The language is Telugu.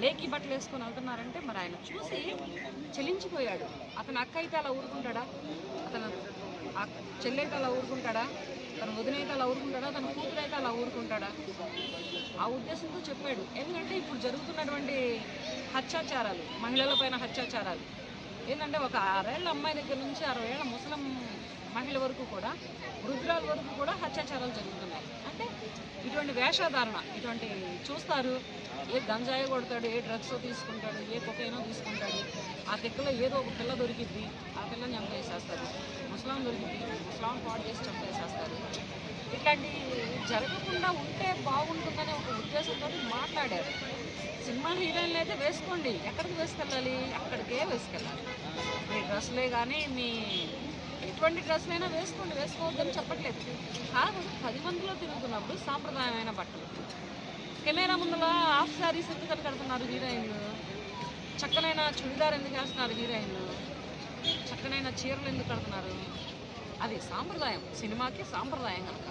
లేకి బట్టలు వేసుకొని వెళ్తున్నారంటే మరి ఆయన చూసి చెలించిపోయాడు. అతని అక్క అయితే అలా ఊరుకుంటాడా? అతను చెల్లైతే అలా ఊరుకుంటాడా? తన వదినైతే అలా ఊరుకుంటాడా? తన కూతురైతే అలా ఊరుకుంటాడా? ఆ ఉద్దేశంతో చెప్పాడు. ఎందుకంటే ఇప్పుడు జరుగుతున్నటువంటి హత్యాచారాలు, మహిళలపైన హత్యాచారాలు ఏంటంటే ఒక 6 ఏళ్ల అమ్మాయి దగ్గర నుంచి 60 ఏళ్ల ముసలం మహిళ వరకు కూడా, వృద్ధురాల వరకు కూడా హత్యాచారాలు జరుగుతున్నాయి. అంటే ఇటువంటి వేషధారణ, ఇటువంటి చూస్తారు. ఏ గంజాయి కొడతాడు, ఏ డ్రగ్స్ తీసుకుంటాడు, ఏ కొకైనో తీసుకుంటాడు, ఆ దిక్కులో ఏదో ఒక పిల్ల దొరికిద్ది, ఆ పిల్లని చంపేసేస్తారు. ముసలాం దొరికిద్ది, ముసలాం పాడు చేసి చంపేసేస్తారు. ఇట్లాంటివి జరగకుండా ఉంటే బాగుంటుందనే ఒక ఉద్దేశంతో మాట్లాడారు. సినిమా హీరోయిన్లు అయితే వేసుకోండి, ఎక్కడికి వేసుకెళ్ళాలి? అక్కడికే వేసుకెళ్ళాలి. మీ డ్రెస్సులే కానీ మీ ఎటువంటి డ్రెస్సులైనా వేసుకోండి, వేసుకోవద్దని చెప్పట్లేదు. కాకపోతే 10 మందిలో తిరుగుతున్నప్పుడు సాంప్రదాయమైన బట్టలు, కెమెరా ముందుల హాఫ్ శారీస్ ఎందుకు కడుతున్నారు హీరోయిన్లు? చక్కనైన చుడిదార్ ఎందుకు వేస్తున్నారు హీరోయిన్లు? చక్కనైన చీరలు ఎందుకు కడుతున్నారు? అది సాంప్రదాయం, సినిమాకి సాంప్రదాయం కనుక